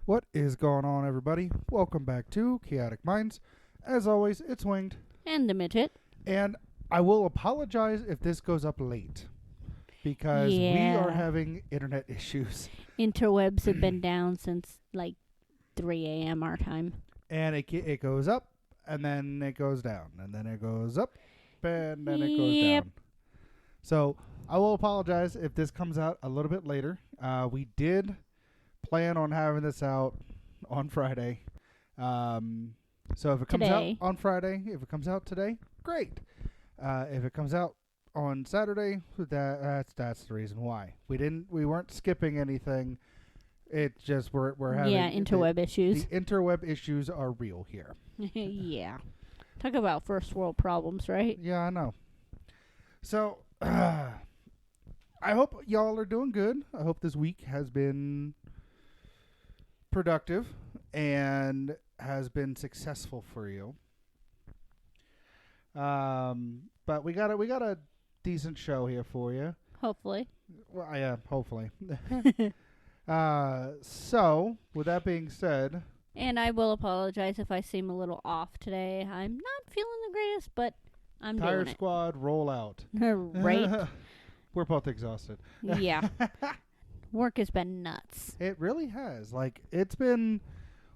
What is going on, everybody? Welcome back to Chaotic Minds. As always, it's Winged. And the midget. And I will apologize if this goes up late. Because we are having internet issues. Interwebs have been down since like 3 a.m. our time. And it goes up, and then it goes down. And then it goes up, and then it goes down. So I will apologize if this comes out a little bit later. We did plan on having this out on Friday. So if it comes out on Friday, if it comes out today, great. If it comes out on Saturday, that's the reason why. We weren't skipping anything. It just we're having interweb issues. The interweb issues are real here. Yeah. Talk about first world problems, right? Yeah, I know. So I hope y'all are doing good. I hope this week has been productive and has been successful for you. But we got a decent show here for you. Hopefully. Well, yeah, hopefully. So with that being said, and I will apologize if I seem a little off today. I'm not feeling the greatest, but I'm doing it. Tire Squad, roll out. Right? We're both exhausted. Yeah. Work has been nuts. It really has. Like,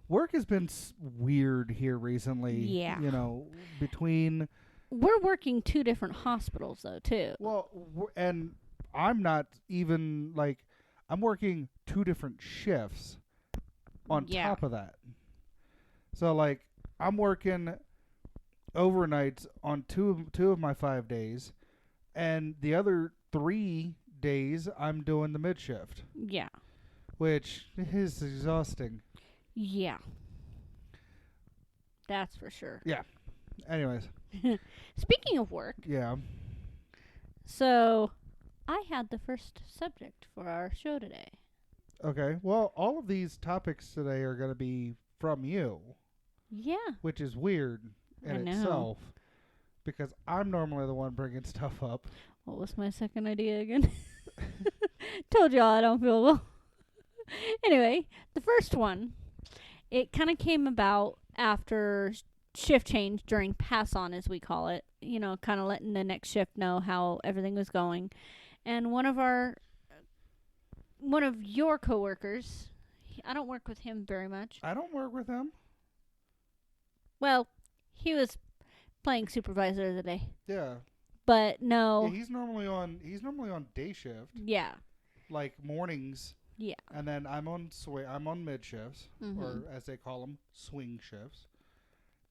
work has been weird here recently. Yeah. You know, between... We're working 2 different hospitals, though, too. Well, and I'm not even, like... I'm working 2 different shifts on top of that. So, like, I'm working overnights on two of my 5 days, and the other 3 days I'm doing the mid shift. Yeah. Which is exhausting. Yeah. That's for sure. Yeah. Anyways. Speaking of work. Yeah. So, I had the first subject for our show today. Okay. Well, all of these topics today are going to be from you. Yeah. Which is weird in itself. Because I'm normally the one bringing stuff up. What was my second idea again? Told y'all I don't feel well. Anyway, the first one, it kind of came about after shift change during pass-on, as we call it. You know, kind of letting the next shift know how everything was going. And one of your coworkers, I don't work with him very much. I don't work with him. Well, he was playing supervisor today. Yeah. But no. Yeah, he's normally on day shift. Yeah. Like mornings. Yeah. And then I'm on mid shifts, or as they call them, swing shifts.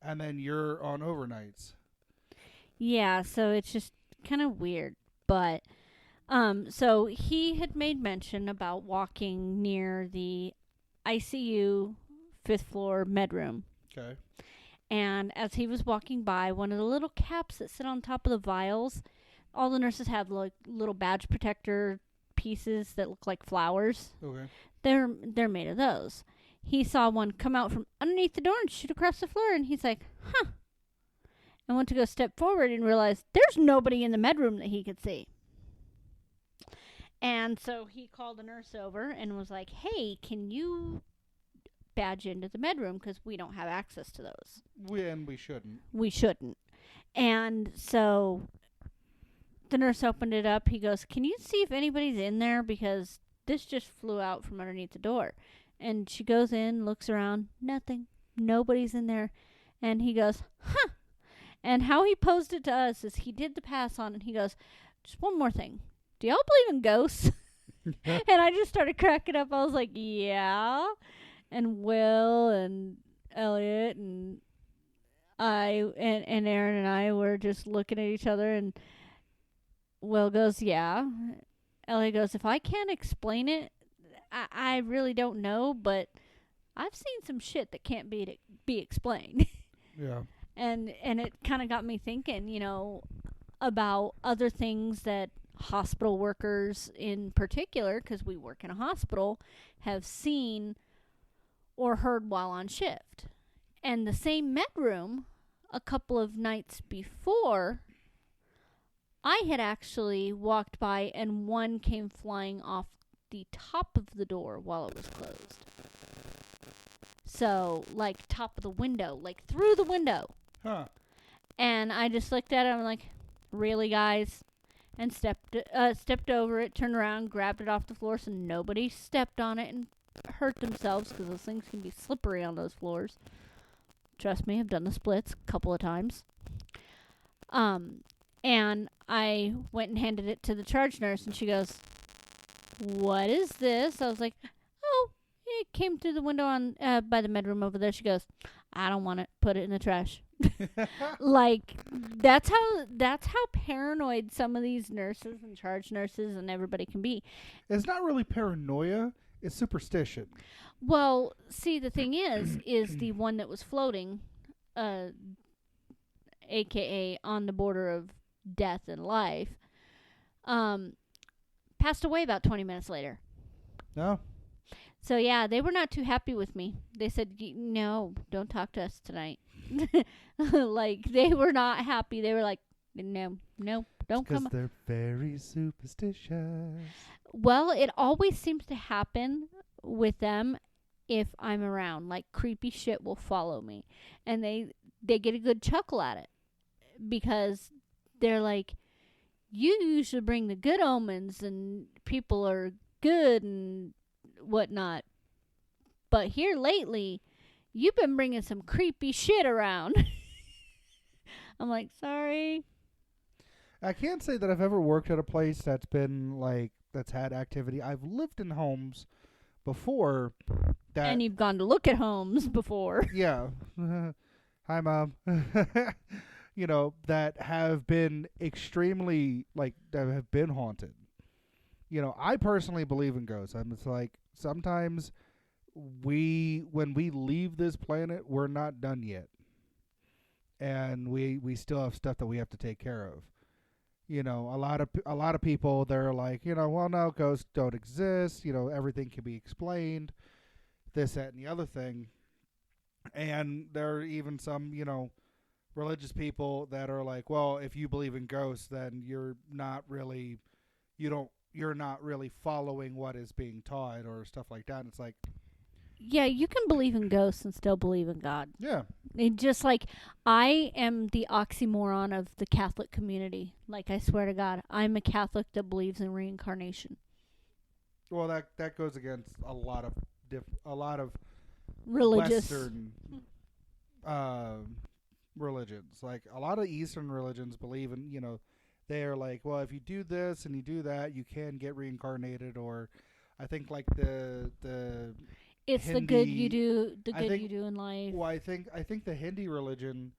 And then you're on overnights. Yeah, so it's just kind of weird, but so he had made mention about walking near the ICU 5th floor medroom. Okay. And as he was walking by, one of the little caps that sit on top of the vials, all the nurses have like little badge protector pieces that look like flowers. Okay. They're made of those. He saw one come out from underneath the door and shoot across the floor, and he's like, huh. And went to go step forward and realized there's nobody in the medroom that he could see. And so he called the nurse over and was like, hey, can you badge into the medroom because we don't have access to those. We shouldn't. We shouldn't. And so the nurse opened it up. He goes, can you see if anybody's in there? Because this just flew out from underneath the door. And she goes in, looks around, nothing. Nobody's in there. And he goes, huh. And how he posed it to us is he did the pass on and he goes, just one more thing. Do y'all believe in ghosts? And I just started cracking up. I was like, yeah. And Will and Elliot and and Aaron and I were just looking at each other, and Will goes, yeah. Elliot goes, if I can't explain it, I really don't know, but I've seen some shit that can't be explained. Yeah. And it kind of got me thinking, you know, about other things that hospital workers in particular, because we work in a hospital, have seen or heard while on shift. And the same med room, a couple of nights before, I had actually walked by and one came flying off the top of the door while it was closed. So, like, top of the window, like, through the window. Huh. And I just looked at it, I'm like, really, guys? And stepped over it, turned around, grabbed it off the floor so nobody stepped on it and hurt themselves, because those things can be slippery on those floors. Trust me, I've done the splits a couple of times. And I went and handed it to the charge nurse, and she goes, "What is this?" I was like, "Oh, it came through the window on by the med room over there." She goes, "I don't want it. Put it in the trash." Like, that's how paranoid some of these nurses and charge nurses and everybody can be. It's not really paranoia. It's superstition. Well, see, the thing is the one that was floating, aka on the border of death and life, passed away about 20 minutes later. No. So, yeah, they were not too happy with me. They said, "No, don't talk to us tonight." Like, they were not happy. They were like, no, don't come. Because they're very superstitious. Well, it always seems to happen with them if I'm around. Like, creepy shit will follow me. And they get a good chuckle at it. Because they're like, you usually bring the good omens and people are good and whatnot. But here lately, you've been bringing some creepy shit around. I'm like, sorry. I can't say that I've ever worked at a place that's been like, that's had activity. I've lived in homes before that. And you've gone to look at homes before. Yeah. Hi, Mom. You know, that have been extremely, like, that have been haunted. You know, I personally believe in ghosts. It's like, sometimes when we leave this planet, we're not done yet. And we still have stuff that we have to take care of. You know, a lot of people, they're like, you know, well, no, ghosts don't exist. You know, everything can be explained. This, that, and the other thing. And there are even some, you know, religious people that are like, well, if you believe in ghosts, then you're not really following what is being taught or stuff like that. And it's like, Yeah, you can believe in ghosts and still believe in God. yeah. It just like, I am the oxymoron of the Catholic community. Like, I swear to God, I'm a Catholic that believes in reincarnation. Well, that goes against a lot of Religious. Western religions. Like, a lot of Eastern religions believe in, you know, they are like, well, if you do this and you do that, you can get reincarnated. Or I think like the It's Hindi, the good you do, you do in life. Well, I think the Hindi religion,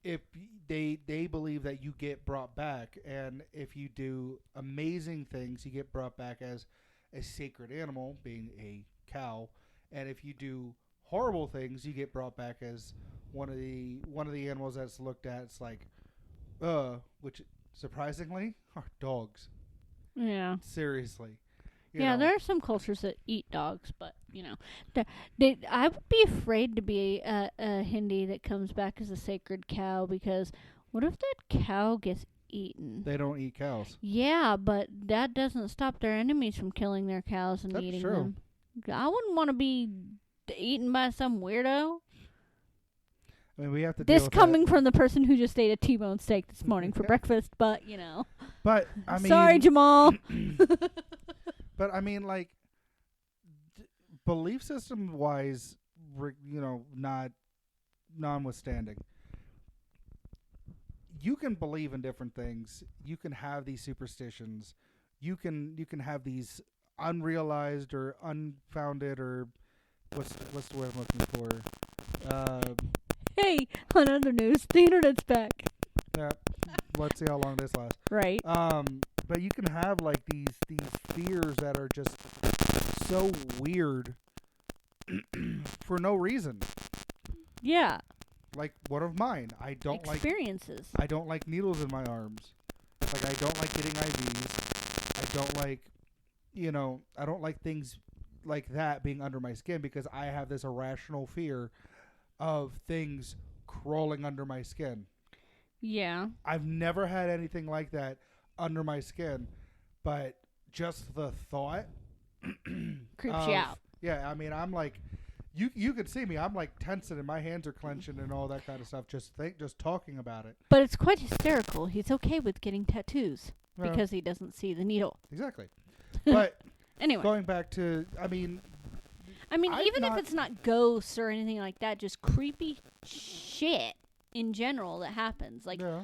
if they believe that you get brought back, and if you do amazing things, you get brought back as a sacred animal, being a cow, and if you do horrible things, you get brought back as one of the animals that's looked at. It's like, which surprisingly are dogs. Yeah. Seriously. Yeah, there are some cultures that eat dogs, but, you know. I would be afraid to be a Hindi that comes back as a sacred cow, because what if that cow gets eaten? They don't eat cows. Yeah, but that doesn't stop their enemies from killing their cows and eating them. I wouldn't want to be eaten by some weirdo. I mean, we have to. This coming from the person who just ate a T-bone steak this morning for breakfast, but, you know. But, I mean... Sorry, Jamal. But, I mean, like, belief system-wise, you know, notwithstanding, you can believe in different things. You can have these superstitions. You can have these unrealized or unfounded, or what's the word I'm looking for? Hey, on other news, the internet's back. Yeah, let's see how long this lasts. Right. But you can have like these fears that are just so weird for no reason. Yeah. Like one of mine. I don't like needles in my arms. Like, I don't like getting IVs. I don't like, you know, I don't like things like that being under my skin, because I have this irrational fear of things crawling under my skin. Yeah. I've never had anything like that under my skin, but just the thought creeps you out. Yeah, I mean, I'm like, you can see me. I'm like tensing and my hands are clenching and all that kind of stuff. Just talking about it. But it's quite hysterical. He's okay with getting tattoos Yeah, because he doesn't see the needle. exactly. But Anyway, going back to, I mean, even if it's not ghosts or anything like that, just creepy shit in general that happens. Like yeah.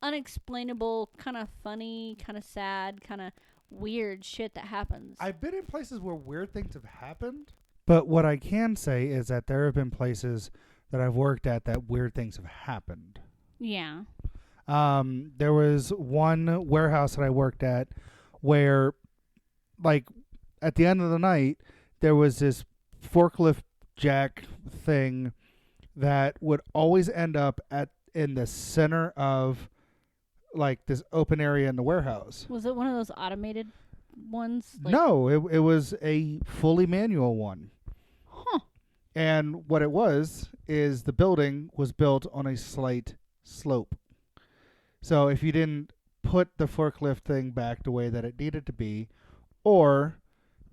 unexplainable, kind of funny, kind of sad, kind of weird shit that happens. I've been in places where weird things have happened. But what I can say is that there have been places that I've worked at that weird things have happened. Yeah. There was one warehouse that I worked at where, like, at the end of the night, there was this forklift jack thing that would always end up in the center of, like, this open area in the warehouse. Was it one of those automated ones? Like, No, it was a fully manual one. Huh. And what it was is the building was built on a slight slope. So if you didn't put the forklift thing back the way that it needed to be, or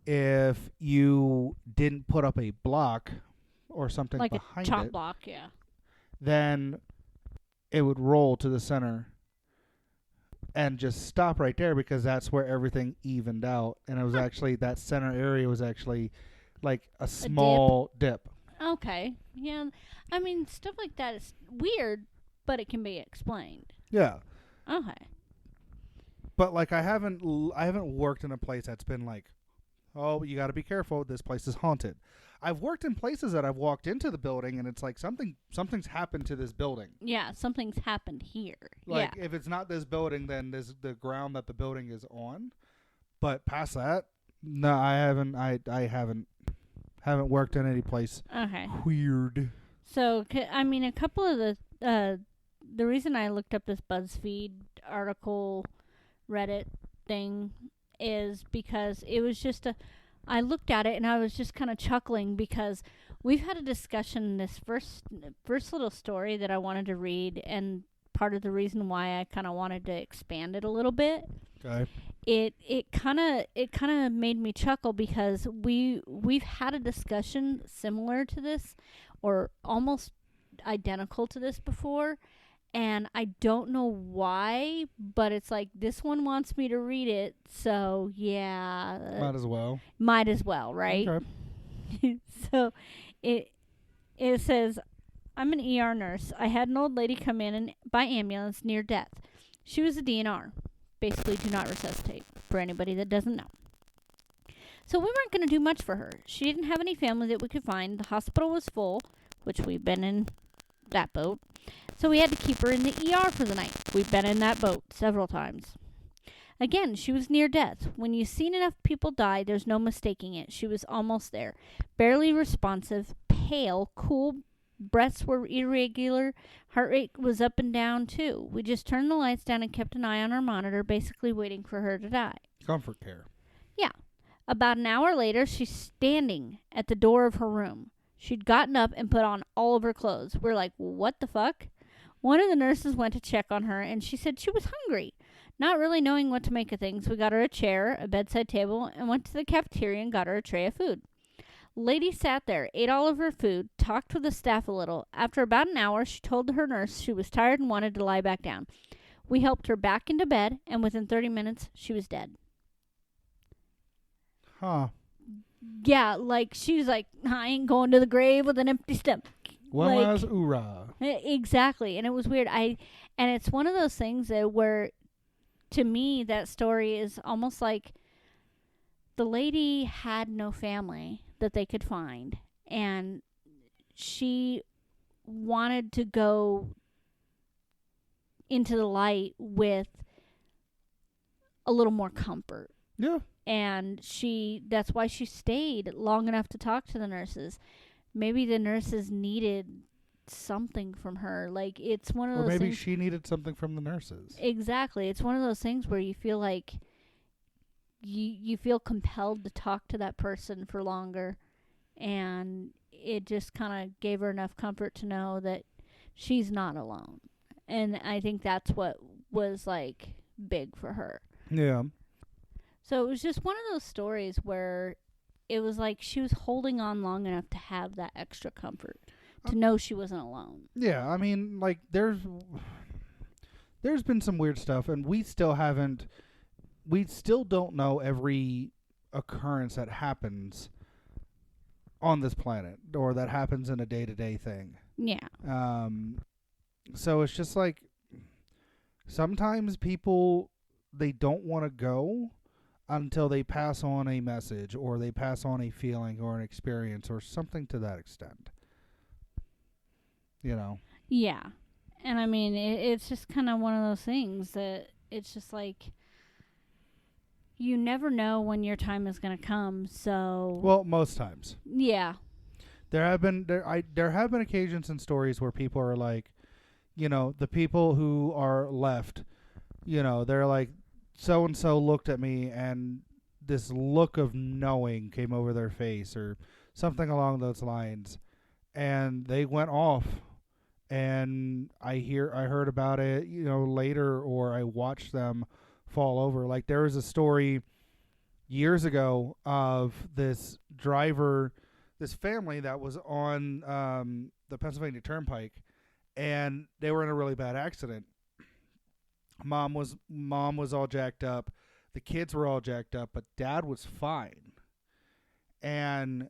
if you didn't put up a block or something like behind a chop it, block, yeah. then it would roll to the center and just stop right there because that's where everything evened out. And it was actually, that center area was actually like a small dip. Okay. Yeah. I mean, stuff like that is weird, but it can be explained. Yeah. Okay. But like I haven't worked in a place that's been like, oh, you got to be careful, this place is haunted. I've worked in places that I've walked into the building and it's like something's happened to this building. Yeah, something's happened here. Like if it's not this building, then there's the ground that the building is on. But past that, no, I haven't. I haven't worked in any place. Okay. Weird. So I mean, a couple of the reason I looked up this BuzzFeed article, Reddit thing, is because it was just I looked at it and I was just kind of chuckling because we've had a discussion in this first little story that I wanted to read, and part of the reason why I kind of wanted to expand it a little bit. Okay. It kind of made me chuckle because we've had a discussion similar to this or almost identical to this before, and I don't know why, but it's like this one wants me to read it, so yeah. Might as well, right? Okay. So it says, I'm an ER nurse. I had an old lady come in by ambulance near death. She was a DNR. Basically, do not resuscitate, for anybody that doesn't know. So we weren't going to do much for her. She didn't have any family that we could find. The hospital was full, which we've been in that boat. So we had to keep her in the ER for the night. We've been in that boat several times. Again, she was near death. When you've seen enough people die, there's no mistaking it. She was almost there. Barely responsive, pale, cool. Breaths were irregular. Heart rate was up and down, too. We just turned the lights down and kept an eye on our monitor, basically waiting for her to die. Comfort care. Yeah. About an hour later, she's standing at the door of her room. She'd gotten up and put on all of her clothes. We're like, what the fuck? One of the nurses went to check on her, and she said she was hungry. Not really knowing what to make of things, we got her a chair, a bedside table, and went to the cafeteria and got her a tray of food. Lady sat there, ate all of her food, talked with the staff a little. After about an hour, she told her nurse she was tired and wanted to lie back down. We helped her back into bed, and within 30 minutes, she was dead. Huh. Yeah, like, she was like, I ain't going to the grave with an empty stomach. One last hoorah. Exactly, and it was weird. And it's one of those things that where, to me, that story is almost like the lady had no family that they could find, and she wanted to go into the light with a little more comfort. Yeah. And that's why she stayed long enough to talk to the nurses. Maybe the nurses needed something from her. Like, it's one of those things. Or maybe she needed something from the nurses. Exactly. It's one of those things where you feel like you feel compelled to talk to that person for longer, and it just kind of gave her enough comfort to know that she's not alone. And I think that's what was, like, big for her. Yeah. So it was just one of those stories where it was like she was holding on long enough to have that extra comfort, Uh, to know she wasn't alone. Yeah, I mean, like there's been some weird stuff, and we still don't know every occurrence that happens on this planet or that happens in a day-to-day thing. Yeah. So it's just like sometimes people, they don't want to go until they pass on a message or they pass on a feeling or an experience or something to that extent. You know? Yeah. And I mean, it's just kind of one of those things that it's just like you never know when your time is going to come. So, Well, most times. yeah. There have been occasions and stories where people are like, the people who are left, they're like, so and so looked at me and this look of knowing came over their face or something along those lines, and they went off, and I heard about it, later, or I watched them fall over. Like there was a story years ago of this family that was on the Pennsylvania Turnpike, and they were in a really bad accident. Mom was all jacked up, the kids were all jacked up, but dad was fine. And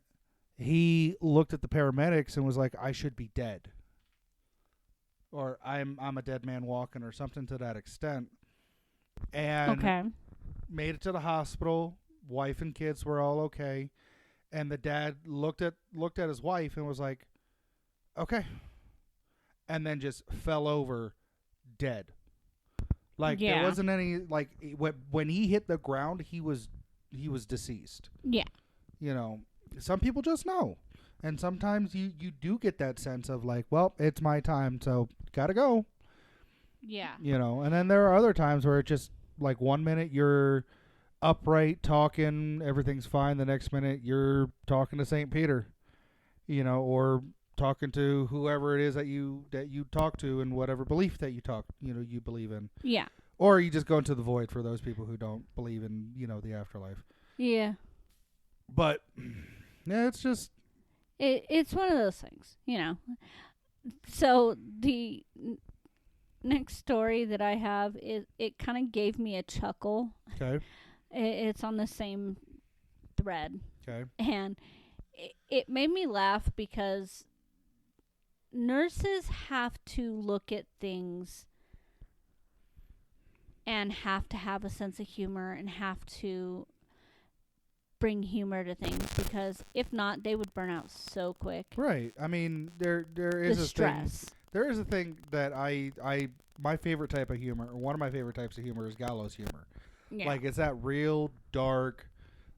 he looked at the paramedics and was like, "I should be dead," or I'm a dead man walking," or something to that extent. And Okay. made it to the hospital. Wife and kids were all okay. And the dad looked at his wife and was like, "Okay," and then just fell over dead. Like there Yeah. wasn't any, like when he hit the ground, he was deceased. Yeah. Some people just know, and sometimes you do get that sense of like, well, it's my time, so gotta go. Yeah. And then there are other times where it just like 1 minute you're upright talking, everything's fine. The next minute you're talking to St. Peter, or talking to whoever it is that you talk to and whatever belief that you believe in. Yeah. Or you just go into the void for those people who don't believe in, the afterlife. Yeah. But yeah, it's just It's one of those things, So the next story that I have is, it kind of gave me a chuckle. okay. It's on the same thread, Okay. and it made me laugh because nurses have to look at things and have to have a sense of humor and have to bring humor to things, because if not, they would burn out so quick. Right. I mean, there is The a stress. thing. There is a thing that my favorite type of humor, or one of my favorite types of humor, is gallows humor. Yeah. Like it's that real dark,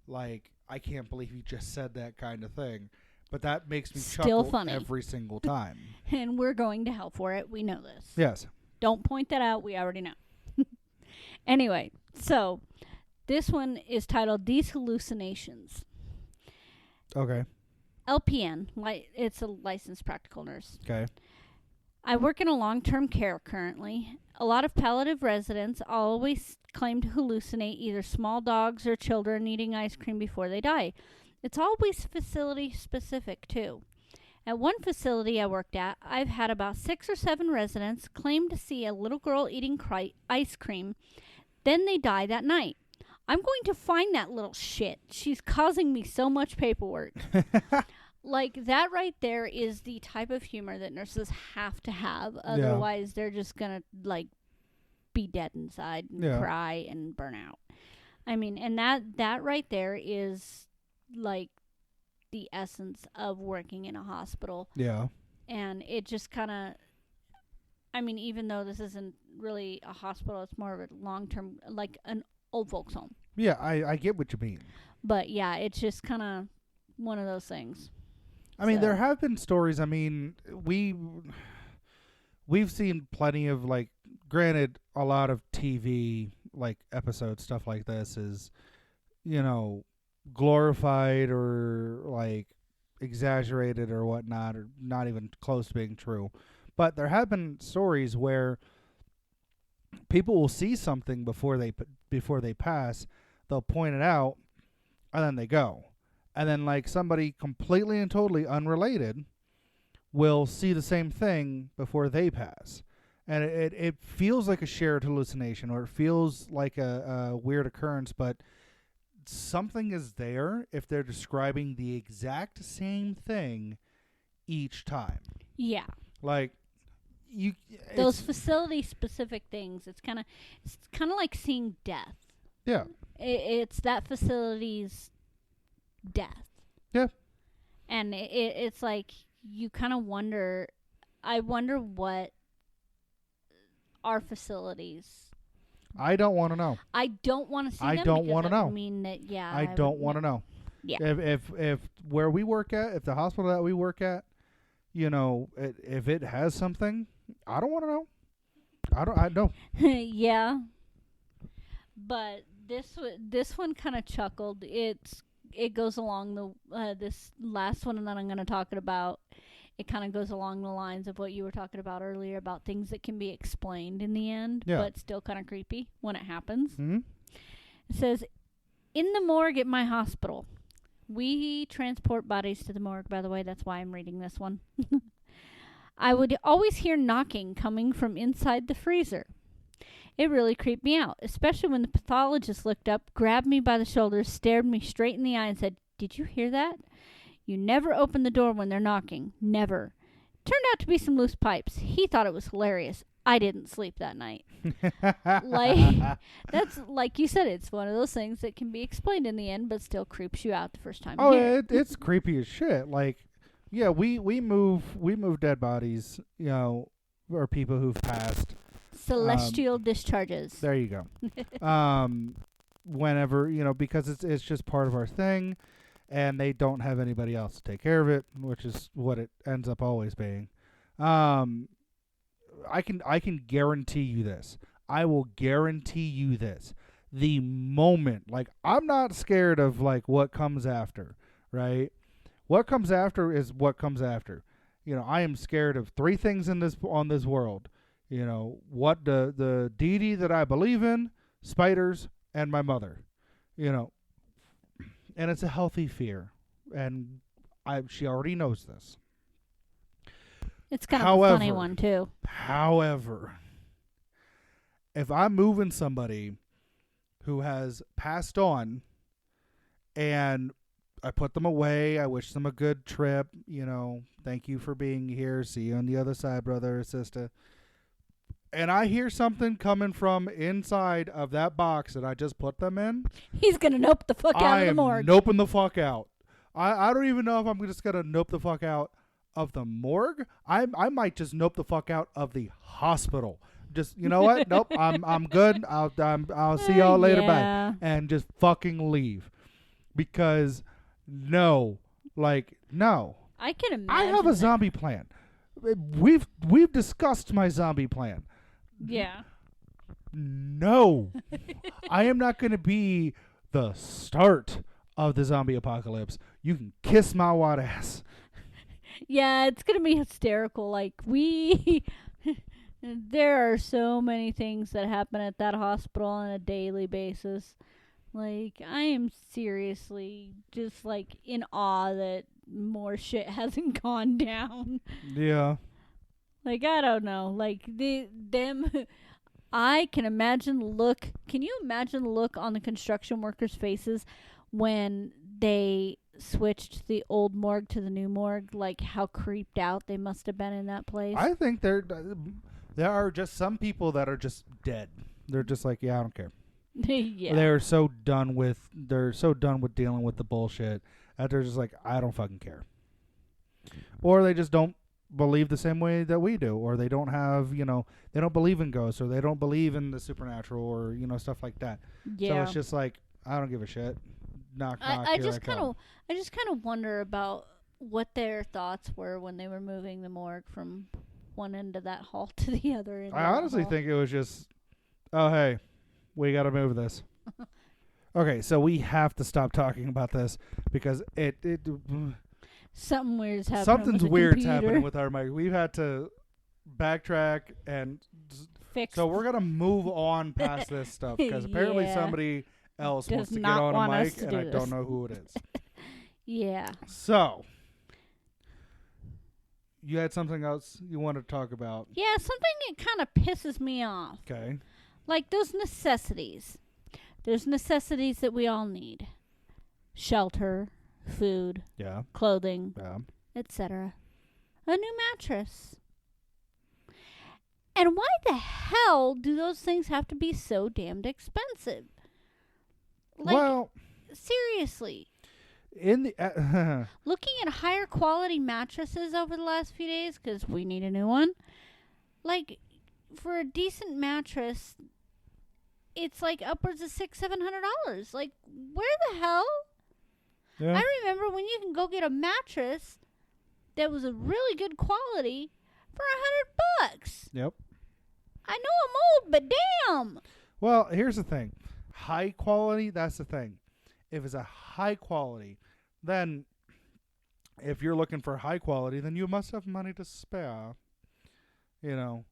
like I can't believe you just said that kind of thing. But that makes me Still chuckle funny. every single time. And we're going to hell for it. We know this. Yes. Don't point that out. We already know. Anyway, so this one is titled These Hallucinations. Okay. LPN, it's a licensed practical nurse. Okay. I work in a long-term care currently. A lot of palliative residents always claim to hallucinate either small dogs or children eating ice cream before they die. It's always facility specific, too. At one facility I worked at, I've had about 6 or 7 residents claim to see a little girl eating ice cream. Then they die that night. I'm going to find that little shit. She's causing me so much paperwork. Like, that right there is the type of humor that nurses have to have. Otherwise, they're just going to, like, be dead inside and cry and burn out. I mean, and that right there is, like, the essence of working in a hospital. Yeah. And it just kind of, I mean, even though this isn't really a hospital, it's more of a long-term, like an old folks home. Yeah, I get what you mean. But yeah, it's just kind of one of those things. I mean, there have been stories. I mean, we've seen plenty of, like, granted, a lot of TV, like, episodes, stuff like this is, glorified or, like, exaggerated or whatnot, or not even close to being true. But there have been stories where people will see something before they pass. They'll point it out, and then they go. and then like somebody completely and totally unrelated will see the same thing before they pass. And it feels like a shared hallucination, or it feels like a weird occurrence, but something is there if they're describing the exact same thing each time. Yeah. Like those facility specific things. It's kind of like seeing death. Yeah. It's that facility's death. Yeah. And it's like you kind of wonder. I wonder what our facilities. I don't want to know. I don't want to see them. I don't want to know. I mean that. Yeah. I don't want to know. Yeah. If where we work at, if the hospital that we work at, you know, if it has something, I don't want to know. I don't. Yeah. But this one kind of chuckled. It goes along the this last one that I'm going to talk about. It kind of goes along the lines of what you were talking about earlier about things that can be explained in the end, but still kind of creepy when it happens. Mm-hmm. It says, in the morgue at my hospital. We transport bodies to the morgue, by the way. That's why I'm reading this one. I would always hear knocking coming from inside the freezer. It really creeped me out, especially when the pathologist looked up, grabbed me by the shoulders, stared me straight in the eye, and said, "Did you hear that? You never open the door when they're knocking. Never." Turned out to be some loose pipes. He thought it was hilarious. I didn't sleep that night. Like, that's like you said, it's one of those things that can be explained in the end, but still creeps you out the first time. Oh, it's creepy as shit. Like, yeah, we move dead bodies, you know, or people who've passed. Celestial discharges. There you go. Whenever, you know, because it's just part of our thing, and they don't have anybody else to take care of it, which is what it ends up always being. I can guarantee you this. I will guarantee you this. The moment, like, I'm not scared of like what comes after, right? What comes after is what comes after. You know, I am scared of three things on this world. You know, what the deity that I believe in, spiders, and my mother. You know, and it's a healthy fear, and she already knows this. It's kind of a funny one too. However, if I'm moving somebody who has passed on, and I put them away, I wish them a good trip. You know, thank you for being here. See you on the other side, brother or sister. And I hear something coming from inside of that box that I just put them in. He's going to nope the fuck out of the morgue. I am noping the fuck out. I don't even know if I'm just going to nope the fuck out of the morgue. I might just nope the fuck out of the hospital. Just, you know what? Nope, I'm good. I'll see y'all later. Bye. And just fucking leave. Because no. I can imagine. I have a zombie plan. We've discussed my zombie plan. Yeah. No. I am not going to be the start of the zombie apocalypse. You can kiss my white ass. Yeah, it's going to be hysterical. Like, there are so many things that happen at that hospital on a daily basis. Like, I am seriously just, like, in awe that more shit hasn't gone down. Yeah. Like, I don't know. Like, I can imagine can you imagine the look on the construction workers' faces when they switched the old morgue to the new morgue? Like, how creeped out they must have been in that place. I think there are just some people that are just dead. They're just like, yeah, I don't care. Yeah. They're so done with dealing with the bullshit that they're just like, I don't fucking care. Or they just don't believe the same way that we do, or they don't have, you know, they don't believe in ghosts, or they don't believe in the supernatural, or, you know, stuff like that. Yeah. So it's just like, I don't give a shit. Knock, knock. I just kind of wonder about what their thoughts were when they were moving the morgue from one end of that hall to the other end. I honestly think it was just, oh hey, we got to move this. Okay, so we have to stop talking about this because something weird's happening. Something's weird's happening with our mic. We've had to backtrack and fix. So we're gonna move on past this stuff because apparently somebody else wants to get on a mic and I don't know who it is. Yeah. So, you had something else you want to talk about? Yeah, something that kind of pisses me off. Okay. Like those necessities. There's necessities that we all need. Shelter, food, Yeah. clothing, Yeah. etc. A new mattress. And why the hell do those things have to be so damned expensive? Like, well, seriously. in the Looking at higher quality mattresses over the last few days, because we need a new one, like, for a decent mattress, it's like upwards of $600-700. Like, where the hell? yeah. I remember when you can go get a mattress that was a really good quality for $100. Yep. I know I'm old, but damn. Well, here's the thing. High quality, that's the thing. If it's a high quality, then if you're looking for high quality, then you must have money to spare. You know.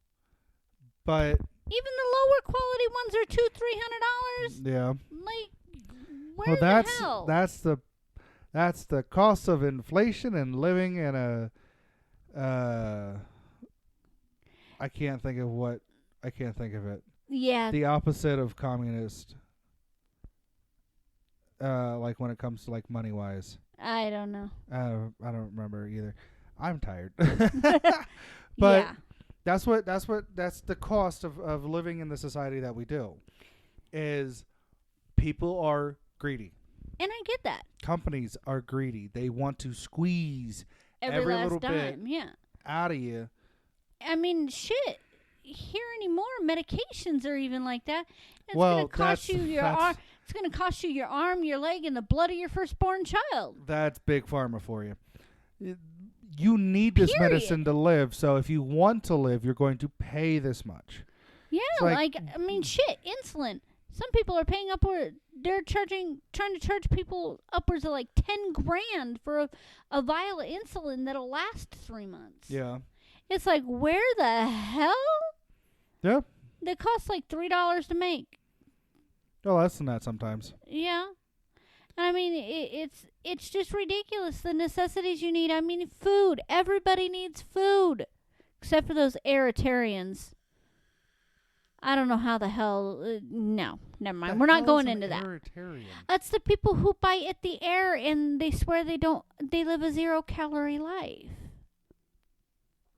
But Even the lower quality ones are $200-300. yeah. Like, where the hell? That's the cost of inflation and living in a I can't think of it. Yeah. The opposite of communist. Like when it comes to like money wise. I don't know. I don't remember either. I'm tired. But yeah. that's the cost of living in the society that we do. Is people are greedy. And I get that. Companies are greedy. They want to squeeze Every last little dime, bit yeah. out of you. I mean, shit. Here anymore, medications are even like that. It's Well, going to cost you your that's- arm. It's going to cost you your arm, your leg, and the blood of your firstborn child. That's big pharma for you. You need this Period. medicine to live. So if you want to live, you're going to pay this much. Yeah, It's like- like I mean, shit. Insulin. Some people are paying upward. They're trying to charge people upwards of like $10,000 for a vial of insulin that'll last 3 months. Yeah. It's like, where the hell? Yeah. That costs like $3 to make. No, less than that sometimes. Yeah. I mean, it's just ridiculous, the necessities you need. I mean, food. Everybody needs food. Except for those Eritreans. I don't know how the hell... no, never mind. We're not going into that. Eritrean? That's the people who bite at the air and they swear they live a 0-calorie life.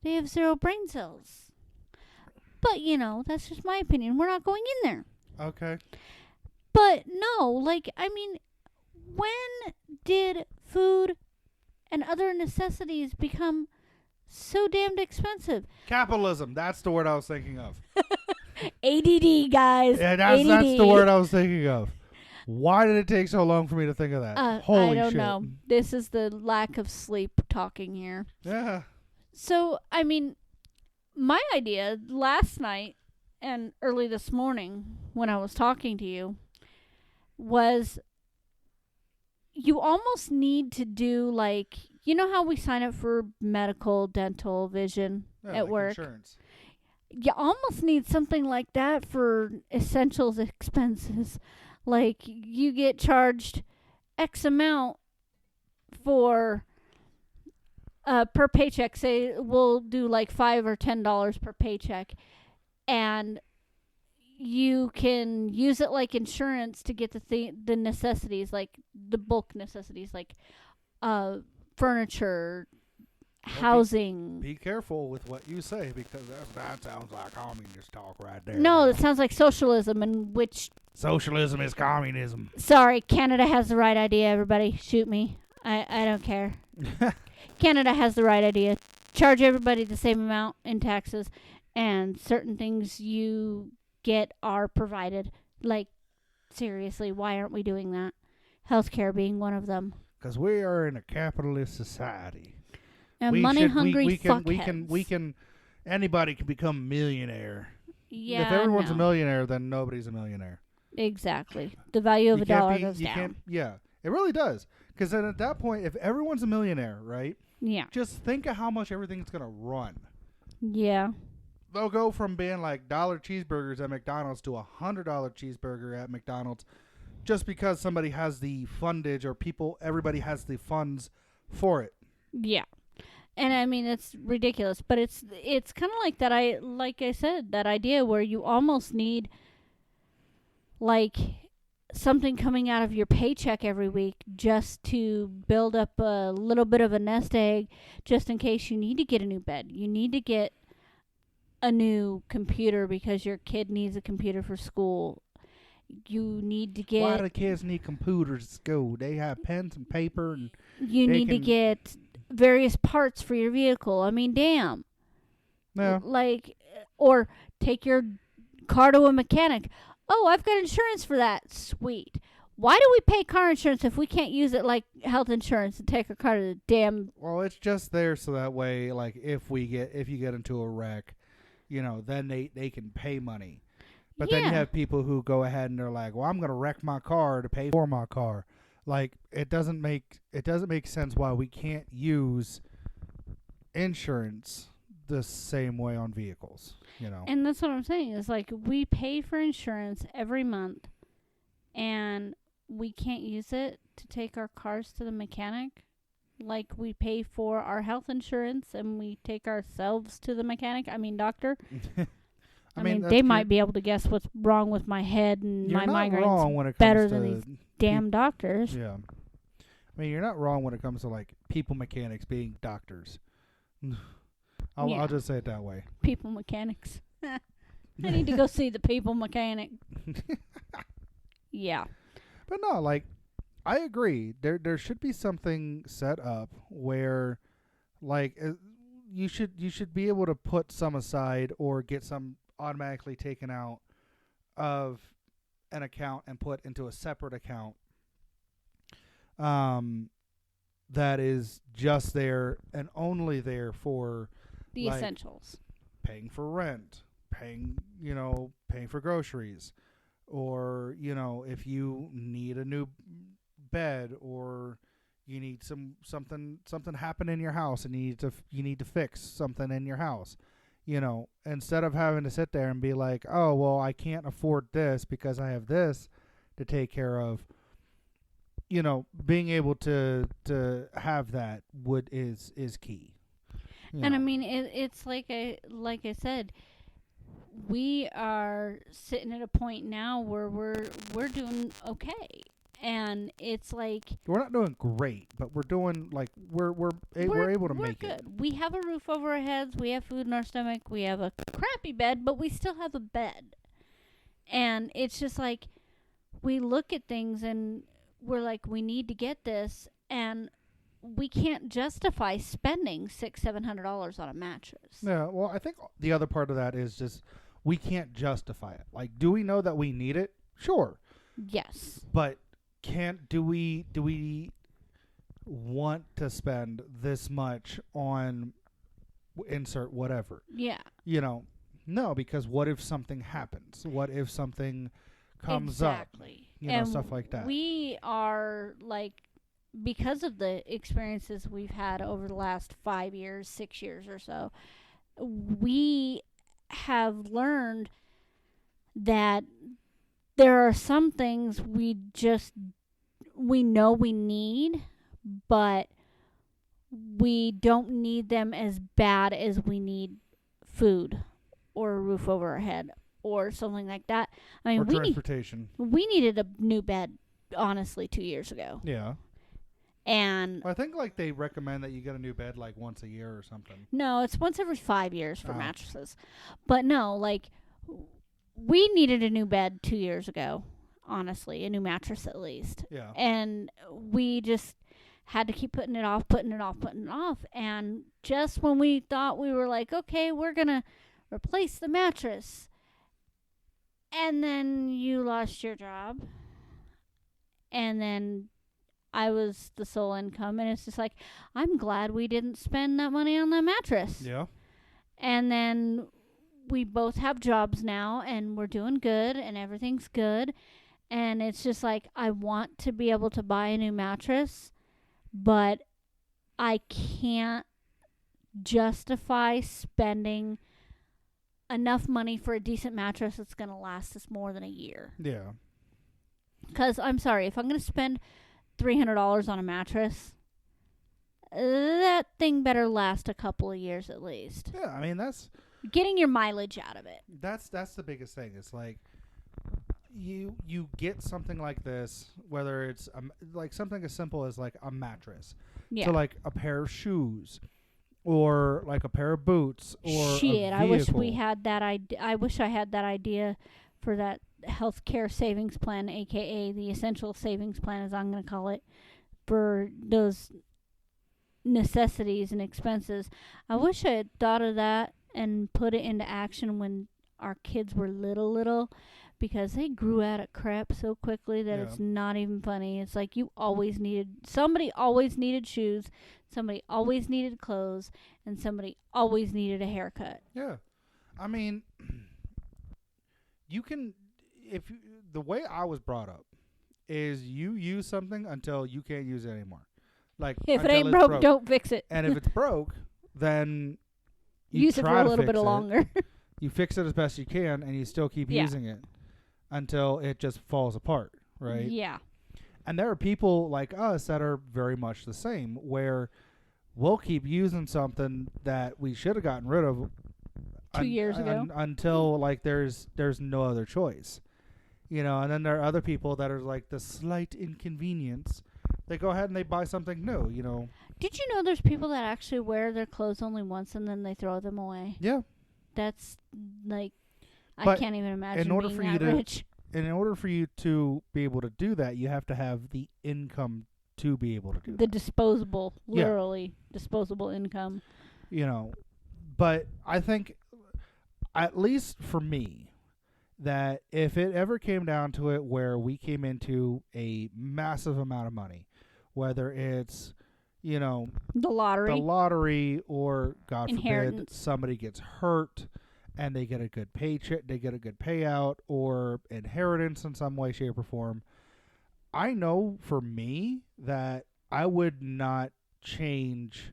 They have 0 brain cells. But, that's just my opinion. We're not going in there. Okay. But no, like, I mean, when did food and other necessities become so damned expensive? Capitalism. That's the word I was thinking of. ADD, guys. Yeah, that's ADD. the word I was thinking of. Why did it take so long for me to think of that? Holy I don't shit. know. This is the lack of sleep talking here. Yeah. So, I mean, my idea last night and early this morning when I was talking to you was you almost need to do like, you know how we sign up for medical, dental, vision Yeah, at like work? Insurance. You almost need something like that for essentials expenses. Like you get charged X amount for per paycheck. Say we'll do like $5 or $10 per paycheck, and you can use it like insurance to get the necessities, like the bulk necessities, like furniture, housing. Be careful with what you say, because that sounds like communist talk right there. No, it sounds like socialism, in which... Socialism is communism. Sorry, Canada has the right idea, everybody. Shoot me. I don't care. Canada has the right idea. Charge everybody the same amount in taxes, and certain things you get are provided. Like, seriously, why aren't we doing that? Healthcare being one of them. Because we are in a capitalist society. And money-hungry fuckheads. Anybody can become a millionaire. Yeah, if everyone's no. a millionaire, then nobody's a millionaire. Exactly. The value of a dollar goes down. Yeah, it really does. Because then at that point, if everyone's a millionaire, right? Yeah. Just think of how much everything's going to run. Yeah. They'll go from being like $1 cheeseburgers at McDonald's to $100 cheeseburger at McDonald's just because somebody has the fundage or everybody has the funds for it. Yeah. And I mean, it's ridiculous, but it's kind of like that. Like I said, that idea where you almost need like something coming out of your paycheck every week just to build up a little bit of a nest egg, just in case you need to get a new bed. You need to get a new computer because your kid needs a computer for school. You need to get. Why do kids need computers at school? They have pens and paper, and you need to get various parts for your vehicle. I mean, damn. Yeah. Like, or take your car to a mechanic. Oh, I've got insurance for that. Sweet. Why do we pay car insurance if we can't use it like health insurance and take our car to the damn... Well, it's just there so that way, like, if you get into a wreck, then they can pay money. But then you have people who go ahead and they're like, well, I'm going to wreck my car to pay for my car. Like, it doesn't make sense why we can't use insurance the same way on vehicles, And that's what I'm saying. Is like we pay for insurance every month, and we can't use it to take our cars to the mechanic. Like we pay for our health insurance, and we take ourselves to the mechanic. I mean, doctor. I mean, they might be able to guess what's wrong with my head and my migraines better than these damn doctors. Yeah. I mean, you're not wrong when it comes to, like, people mechanics being doctors. I'll just say it that way. People mechanics. I need to go see the people mechanic. Yeah. But no, like, I agree. There should be something set up where, like, you should be able to put some aside or get some automatically taken out of an account and put into a separate account that is just there and only there for the essentials. Paying for rent, paying for groceries, or if you need a new bed or you need something happen in your house and you need to fix something in your house. Instead of having to sit there and be like, oh, well, I can't afford this because I have this to take care of. Being able to have that is key. And I mean, it's like I said, we are sitting at a point now where we're doing okay. And it's like we're not doing great, but we're doing like we're able to make good. it. We have a roof over our heads. We have food in our stomach. We have a crappy bed, but we still have a bed. And it's just like we look at things and we're like, we need to get this, and we can't justify spending $600-700 on a mattress. Yeah, well, I think the other part of that is just we can't justify it. Like, do we know that we need it? Sure. Yes. But do we want to spend this much on insert whatever? Yeah. No, because what if something happens? What if something comes up? Stuff like that. We are like, because of the experiences we've had over the last 5 years, 6 years or so, we have learned that there are some things we know we need, but we don't need them as bad as we need food or a roof over our head or something like that. I mean, or transportation. We needed a new bed, honestly, 2 years ago. Yeah. And I think like they recommend that you get a new bed like once a year or something. No, it's once every 5 years for mattresses. But no, like we needed a new bed 2 years ago, honestly, a new mattress at least. Yeah. And we just had to keep putting it off. And just when we thought we were like, okay, we're going to replace the mattress, and then you lost your job, and then I was the sole income, and it's just like, I'm glad we didn't spend that money on that mattress. Yeah. And then we both have jobs now, and we're doing good, and everything's good. And it's just like, I want to be able to buy a new mattress, but I can't justify spending enough money for a decent mattress that's going to last us more than a year. Yeah. Because I'm sorry, if I'm going to spend $300 on a mattress, that thing better last a couple of years at least. Yeah, I mean that's Getting your mileage out of it. that's the biggest thing. It's like you get something like this, whether it's like something as simple as like a mattress, Yeah. to like a pair of shoes, or like a pair of boots, or Shit, a I wish vehicle. we had that idea. I wish I had that idea for that healthcare savings plan, aka the essential savings plan, as I'm going to call it, for those necessities and expenses. I wish I had thought of that and put it into action when our kids were little, because they grew out of crap so quickly that Yeah. it's not even funny. It's like somebody always needed shoes, somebody always needed clothes, and somebody always needed a haircut. Yeah, I mean, you can, if you, the way I was brought up is you use something until you can't use it anymore. Like If it until ain't it's broke, don't fix it. And if it's broke, then you Use it try for a to little bit fix it. longer. You fix it as best you can, and you still keep Yeah. using it until it just falls apart, right? Yeah. And there are people like us that are very much the same, where we'll keep using something that we should have gotten rid of 2 years ago. until like there's no other choice, And then there are other people that are like the slight inconvenience. They go ahead and they buy something new, Did you know there's people that actually wear their clothes only once and then they throw them away? Yeah. That's like, I But can't even imagine in order being for you that to- rich. And in order for you to be able to do that, you have to have the income to be able to do The that. disposable, Yeah. literally disposable income. But I think, at least for me, that if it ever came down to it where we came into a massive amount of money, whether it's, The the lottery. lottery, or God forbid Inheritance. somebody gets hurt and they get a good paycheck, they get a good payout, or inheritance in some way, shape, or form. I know for me that I would not change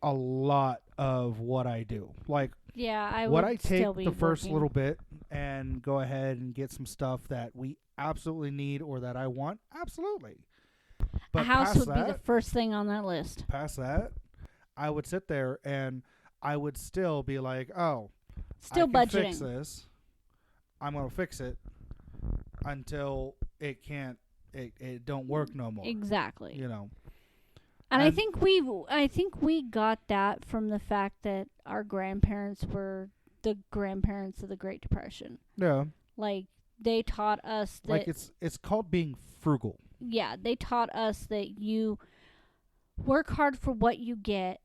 a lot of what I do. Like, Yeah, I would would I still take be the first working. little bit and go ahead and get some stuff that we absolutely need or that I want? Absolutely. But a house past would be the that, first thing on that list. past that, I would sit there and I would still be like, oh, Still I can fix budgeting. this. I'm going to fix it until it can't, it don't work no more. Exactly. And I think we got that from the fact that our grandparents were the grandparents of the Great Depression. Yeah. Like, they taught us that. Like it's called being frugal. Yeah, they taught us that you work hard for what you get,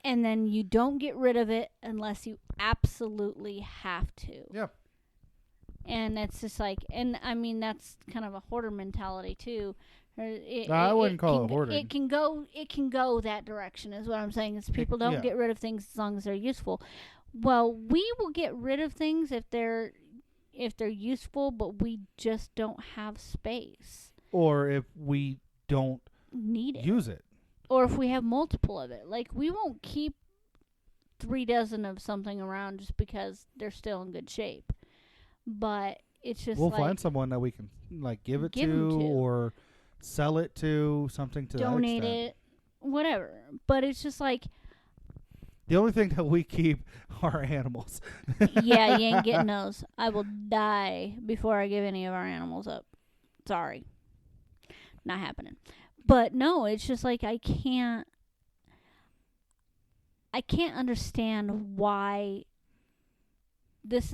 and then you don't get rid of it unless you absolutely have to. Yeah. And it's just like, and I mean, that's kind of a hoarder mentality too. I wouldn't call it hoarding. It can go that direction, is what I'm saying. Is people don't yeah. get rid of things as long as they're useful. Well, we will get rid of things if they're useful, but we just don't have space. Or if we don't Need it. use it. Or if we have multiple of it. Like, we won't keep 3 dozen of something around just because they're still in good shape. But it's just We'll like, find someone that we can give 'em to to. or sell it to, something to donate that extent. it, whatever. But it's just like, The only thing that we keep are animals. yeah, you ain't getting those. I will die before I give any of our animals up. Sorry. Not happening. But no, it's just like I can't understand why this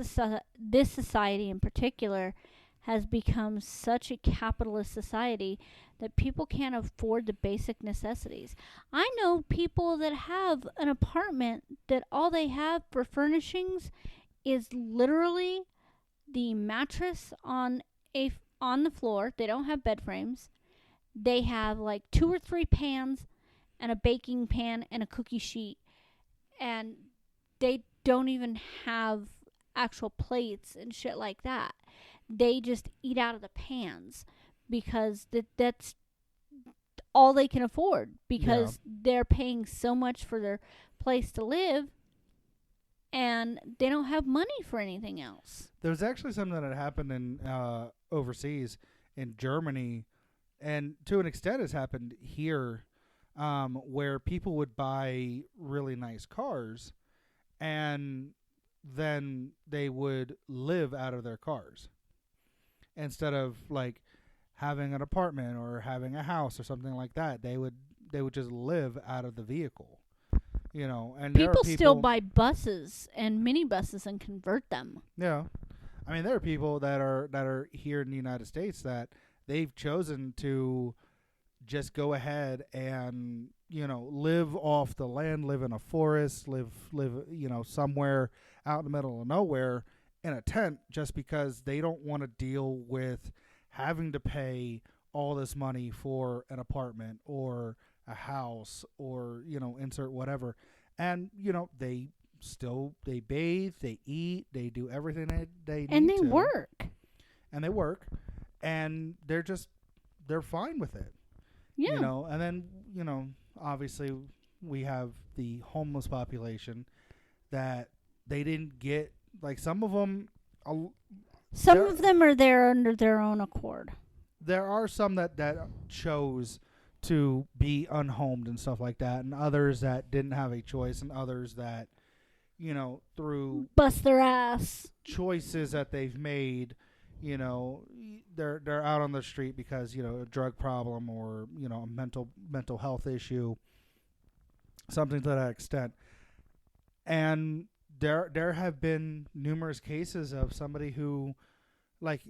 society in particular has become such a capitalist society that people can't afford the basic necessities. I know people that have an apartment that all they have for furnishings is literally the mattress on the floor. They don't have bed frames. They have like 2 or 3 pans and a baking pan and a cookie sheet, and they don't even have actual plates and shit like that. They just eat out of the pans because that's all they can afford, because they're paying so much for their place to live and they don't have money for anything else. There was actually something that happened in overseas in Germany, and to an extent, has happened here, where people would buy really nice cars, and then they would live out of their cars instead of like having an apartment or having a house or something like that. They would just live out of the vehicle, And there are People still people buy buses and minibuses and convert them. Yeah, I mean there are people that are here in the United States that they've chosen to just go ahead and live off the land, live in a forest, live somewhere out in the middle of nowhere in a tent, just because they don't want to deal with having to pay all this money for an apartment or a house or insert whatever. And they bathe, they eat, they do everything they And need they to, work. and they work, and they're fine with it. Yeah. And then, obviously we have the homeless population that they didn't get, like some of them, Some of them are there under their own accord. there are some that chose to be unhomed and stuff like that, and others that didn't have a choice, and others that, through Bust their ass. choices that they've made, they're out on the street because a drug problem or a mental health issue, something to that extent. And there have been numerous cases of somebody who, like,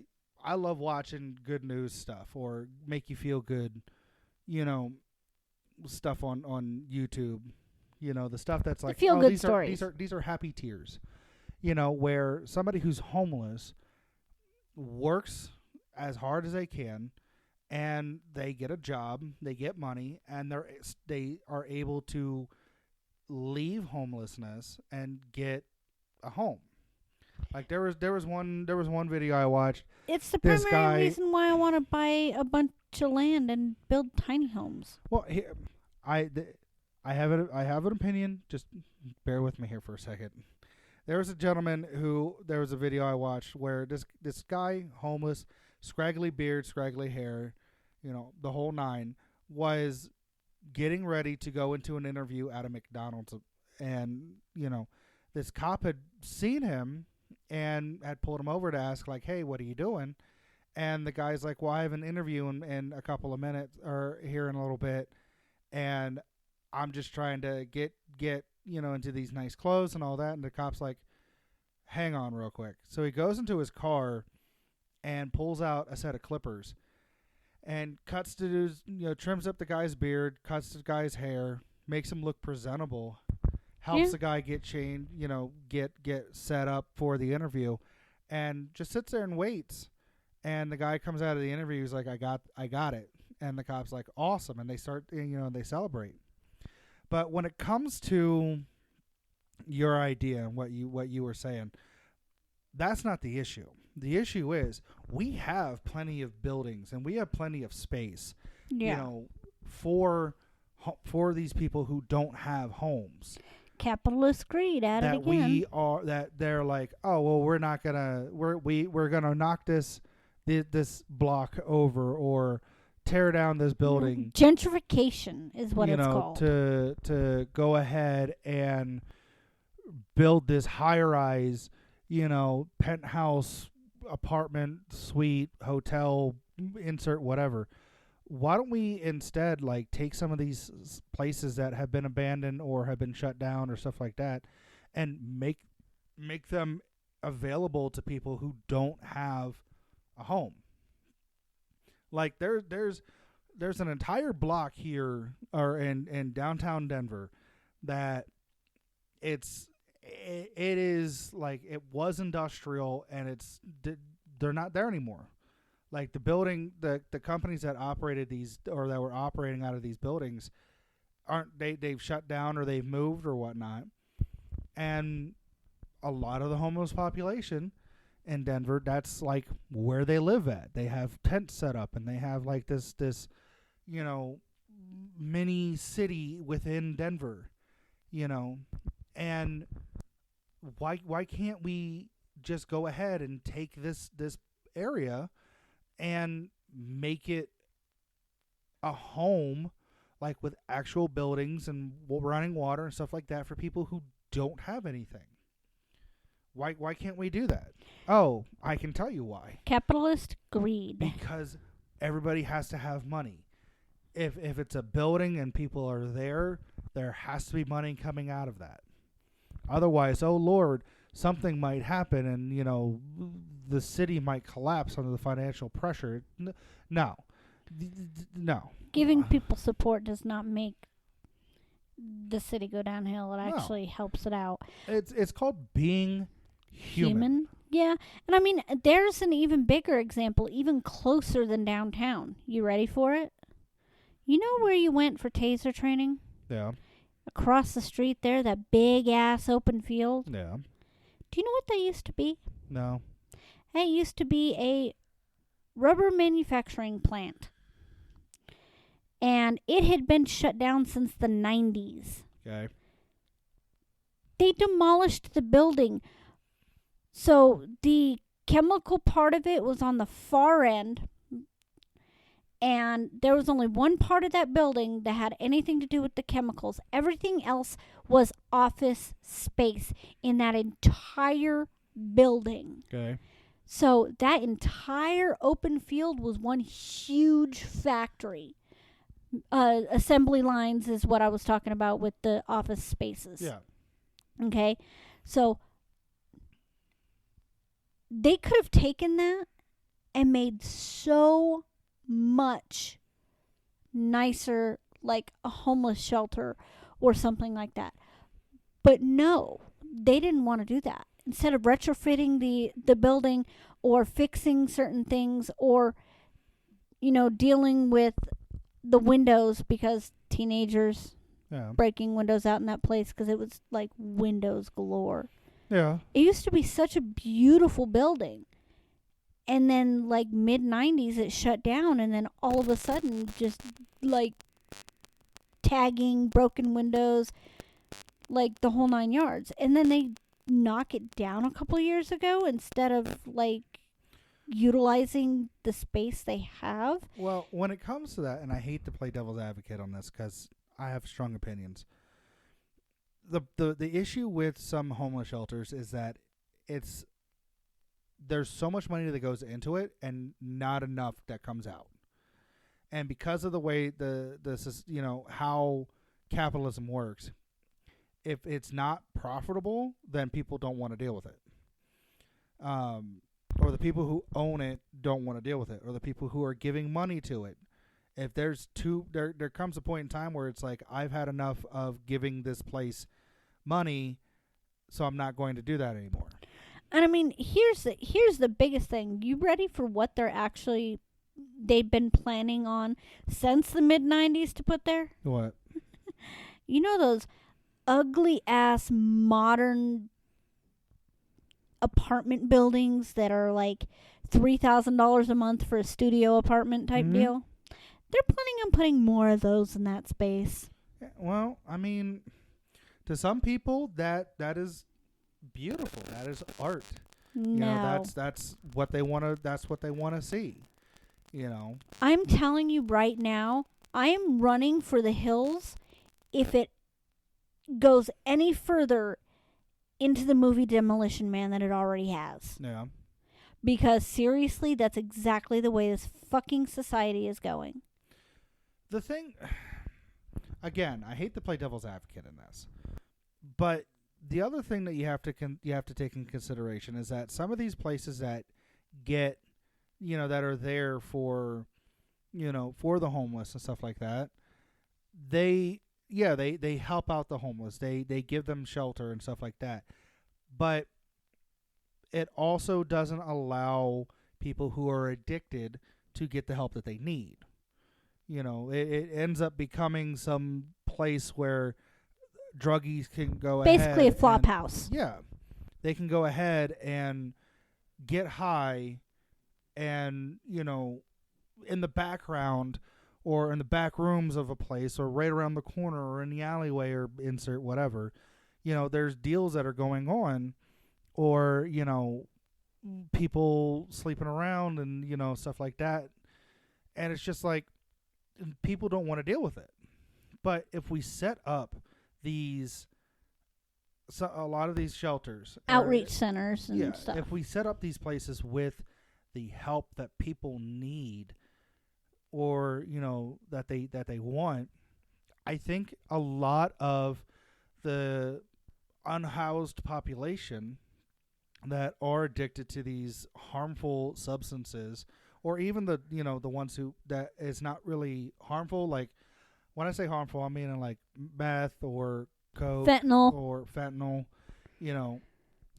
I love watching good news stuff or make you feel good, stuff on YouTube, the stuff that's like, feel good these stories. these are happy tears, where somebody who's homeless works as hard as they can, and they get a job, they get money, and they are able to leave homelessness and get a home. Like there was one video I watched. It's the This primary guy- reason why I want to buy a bunch of land and build tiny homes. Well, I have an opinion. Just bear with me here for a second. There was a gentleman there was a video I watched where this guy, homeless, scraggly beard, scraggly hair, the whole nine, was getting ready to go into an interview at a McDonald's, and this cop had seen him and had pulled him over to ask, like, hey, what are you doing? And the guy's like, well, I have an interview in a couple of minutes, or here in a little bit, and I'm just trying to get into these nice clothes and all that. And the cop's like, hang on real quick. So he goes into his car and pulls out a set of clippers and cuts to his, trims up the guy's beard, cuts the guy's hair, makes him look presentable, helps the guy get chained, get set up for the interview, and just sits there and waits. And the guy comes out of the interview, he's like, I got it. And the cop's like, awesome. And they start, they celebrate. But when it comes to your idea and what you were saying, that's not the issue. The issue is we have plenty of buildings and we have plenty of space, for these people who don't have homes. Capitalist greed at it again. That they're like, oh well, we're gonna knock this block over or tear down this building. Gentrification is what it's called. To go ahead and build this high-rise, penthouse, apartment, suite, hotel, insert whatever. Why don't we instead take some of these places that have been abandoned or have been shut down or stuff like that, and make them available to people who don't have a home? Like there's an entire block here or in downtown Denver that it is like, it was industrial and they're not there anymore. Like the building, the companies that operated these or that were operating out of these buildings they've shut down or they've moved or whatnot. And a lot of the homeless population in Denver, that's like where they live at. They have tents set up and they have like this mini city within Denver, and why can't we just go ahead and take this area and make it a home, like with actual buildings and running water and stuff like that for people who don't have anything? Why can't we do that? Oh, I can tell you why. Capitalist greed. Because everybody has to have money. If it's a building and people are there has to be money coming out of that. Otherwise, oh Lord, something might happen and, the city might collapse under the financial pressure. No. No. Giving people support does not make the city go downhill. It actually helps it out. It's called being human. Yeah. And I mean, there's an even bigger example, even closer than downtown. You ready for it? You know where you went for taser training? Yeah. Across the street there, that big-ass open field. Yeah. Do you know what that used to be? No. It used to be a rubber manufacturing plant. And it had been shut down since the 90s. Okay. They demolished the building. So the chemical part of it was on the far end. And there was only one part of that building that had anything to do with the chemicals. Everything else was office space in that entire building. Okay. So that entire open field was one huge factory. Assembly lines is what I was talking about with the office spaces. Yeah. Okay. So they could have taken that and made so much nicer, like a homeless shelter or something like that. But no, they didn't want to do that. Instead of retrofitting the building or fixing certain things or, dealing with the windows, because teenagers breaking windows out in that place because it was like windows galore. Yeah. It used to be such a beautiful building. And then, like, mid-90s, it shut down. And then all of a sudden, just, like, tagging, broken windows, like, the whole 9 yards. And then they knock it down a couple years ago instead of, like, utilizing the space they have. Well, when it comes to that, and I hate to play devil's advocate on this because I have strong opinions. The issue with some homeless shelters is that there's so much money that goes into it and not enough that comes out. And because of the way how capitalism works, if it's not profitable, then people don't want to deal with it. Or the people who own it don't want to deal with it, or the people who are giving money to it. If there's there comes a point in time where it's like, I've had enough of giving this place money, so I'm not going to do that anymore. And I mean, here's the biggest thing. You ready for what they've been planning on since the mid-90s to put there? What? You know those ugly ass modern apartment buildings that are like $3,000 a month for a studio apartment type deal? They're planning on putting more of those in that space. Yeah, well, I mean, to some people that is beautiful. That is art. No. That's what they want to. That's what they want to see. I'm telling you right now, I am running for the hills if it goes any further into the movie Demolition Man than it already has. Yeah. Because seriously, that's exactly the way this fucking society is going. The thing, again, I hate to play devil's advocate in this, but the other thing that you have to take in consideration is that some of these places that get, that are there for, for the homeless and stuff like that, they help out the homeless. They give them shelter and stuff like that. But it also doesn't allow people who are addicted to get the help that they need. It ends up becoming some place where druggies can go basically ahead. A flop house. Yeah. They can go ahead and get high and, in the background or in the back rooms of a place or right around the corner or in the alleyway or insert whatever, there's deals that are going on, or people sleeping around and stuff like that, and it's just like people don't want to deal with it. But if we set up these, a lot of these shelters, outreach centers and stuff. If we set up these places with the help that people need, or that they want, I think a lot of the unhoused population that are addicted to these harmful substances, or even the the ones who that is not really harmful. Like when I say harmful, I mean like meth or coke, fentanyl.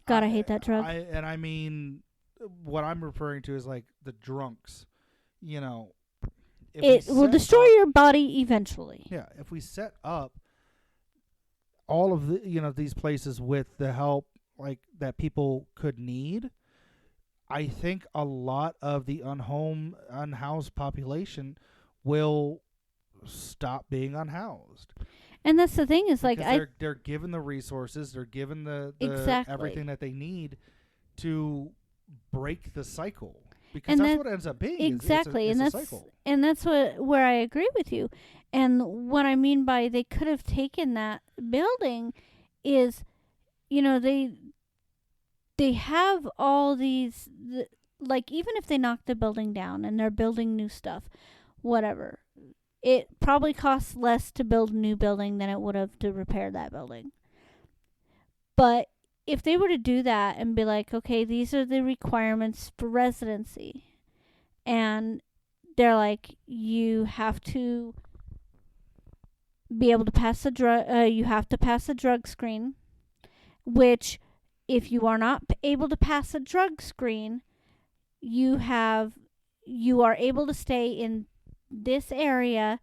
God, I hate that drug. I mean, what I'm referring to is like the drunks. It will destroy your body eventually. Yeah, if we set up all of the these places with the help like that people could need, I think a lot of the unhoused population will stop being unhoused. And that's the thing is, like, they're given the resources, they're given the exactly. everything that they need to break the cycle, because that's what it ends up being. Exactly, it's and a that's cycle. And that's where I agree with you. And what I mean by they could have taken that building is, they have all these, like, even if they knock the building down and they're building new stuff, whatever, it probably costs less to build a new building than it would have to repair that building. But if they were to do that and be like, okay, these are the requirements for residency, and they're like, you have to be able to pass a drug screen, which if you are not able to pass a drug screen, you are able to stay in this area,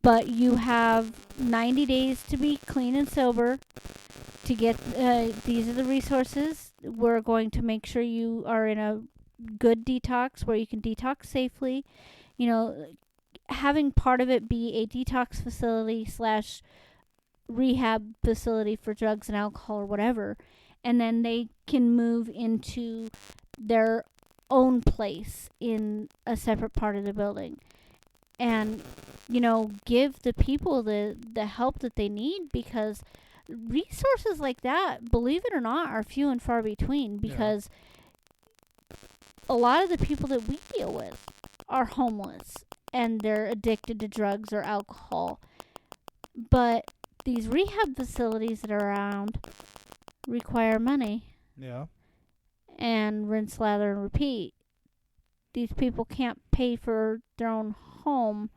but you have 90 days to be clean and sober to get these are the resources. We're going to make sure you are in a good detox where you can detox safely. Having part of it be a detox facility / rehab facility for drugs and alcohol or whatever, and then they can move into their own place in a separate part of the building, and give the people the help that they need, because resources like that, believe it or not, are few and far between, because a lot of the people that we deal with are homeless and they're addicted to drugs or alcohol. But these rehab facilities that are around require money. Yeah. And rinse, lather, and repeat. These people can't pay for their own home.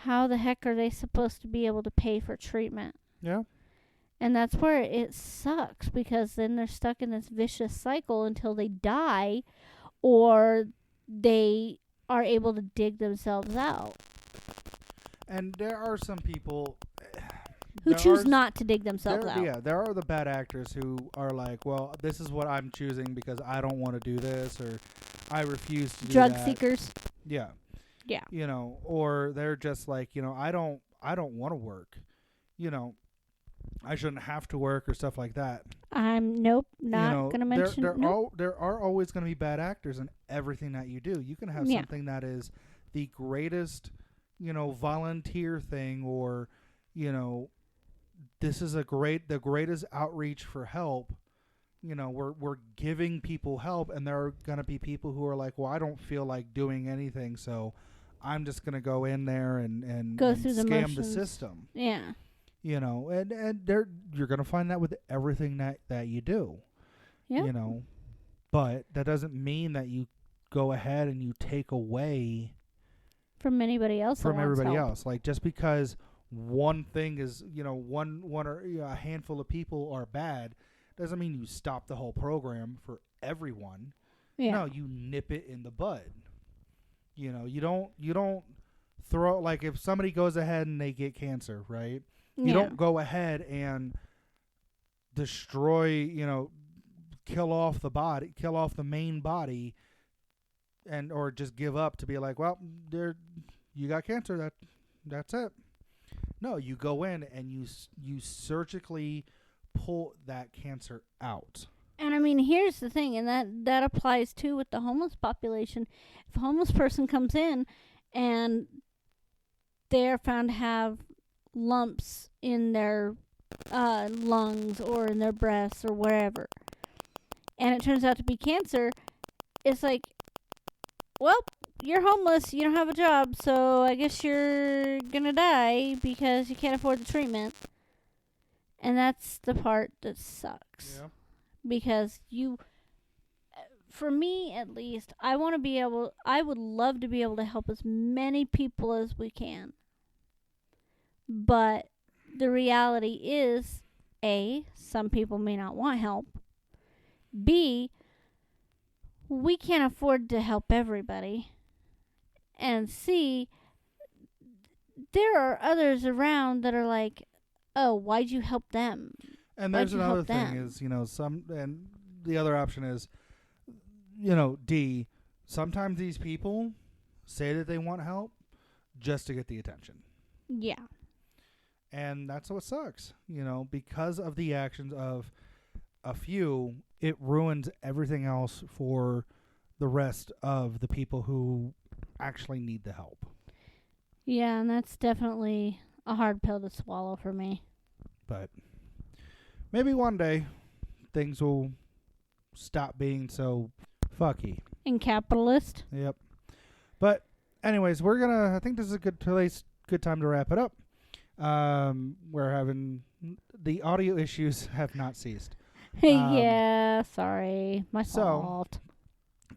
How the heck are they supposed to be able to pay for treatment? Yeah. And that's where it sucks, because then they're stuck in this vicious cycle until they die, or they are able to dig themselves out. And there are some people who choose not to dig themselves out. Yeah, there are the bad actors who are like, well, this is what I'm choosing because I don't want to do this, or I refuse to do drug that. seekers. Yeah. Yeah. Or they're just like, I don't want to work. I shouldn't have to work or stuff like that. Not going to mention. There are always going to be bad actors in everything that you do. You can have something that is the greatest, volunteer thing, or, this is the greatest outreach for help. We're giving people help, and there are going to be people who are like, well, I don't feel like doing anything, so I'm just going to go in there and go through the scam motions. the system. Yeah. And you're going to find that with everything that you do. Yeah. But that doesn't mean that you go ahead and you take away from anybody else. From everybody else. Like, just because one thing is, one or a handful of people are bad, doesn't mean you stop the whole program for everyone. Yeah. No, you nip it in the bud. You don't throw, like, if somebody goes ahead and they get cancer, right? You don't go ahead and destroy, kill off the main body, and or just give up to be like, well, you got cancer, that's it. No, you go in and you surgically pull that cancer out. And I mean, here's the thing, and that applies too with the homeless population. If a homeless person comes in and they're found to have lumps in their lungs or in their breasts or wherever, and it turns out to be cancer, it's like, well, you're homeless, you don't have a job, so I guess you're gonna die because you can't afford the treatment. And that's the part that sucks. Yeah. Because for me at least, I would love to be able to help as many people as we can. But the reality is, A, some people may not want help. B, we can't afford to help everybody. And C, there are others around that are like, oh, why'd you help them? And there's another thing is, and the other option is, D, sometimes these people say that they want help just to get the attention. Yeah. And that's what sucks, because of the actions of a few, it ruins everything else for the rest of the people who actually need the help. Yeah, and that's definitely a hard pill to swallow for me. But maybe one day things will stop being so fucky. And capitalist. Yep. But anyways, I think this is a good time to wrap it up. We're having the audio issues have not ceased. Yeah, sorry. My fault.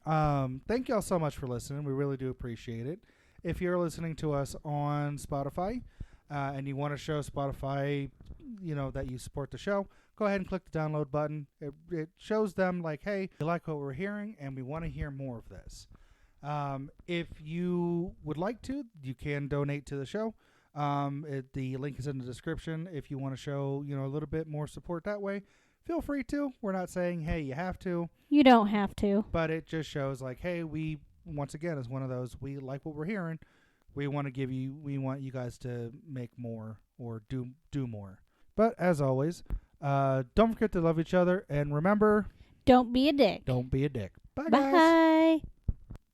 Thank y'all so much for listening. We really do appreciate it. If you're listening to us on Spotify, and you want to show Spotify, that you support the show, go ahead and click the download button. It shows them like, hey, we like what we're hearing, and we want to hear more of this. If you would like to, you can donate to the show. The link is in the description. If you want to show, a little bit more support that way, feel free to. We're not saying, hey, you have to. You don't have to. But it just shows like, hey, we, once again, is one of those, we like what we're hearing. We want you guys to make more or do more. But as always, don't forget to love each other. And remember, don't be a dick. Don't be a dick. Bye, Bye. guys.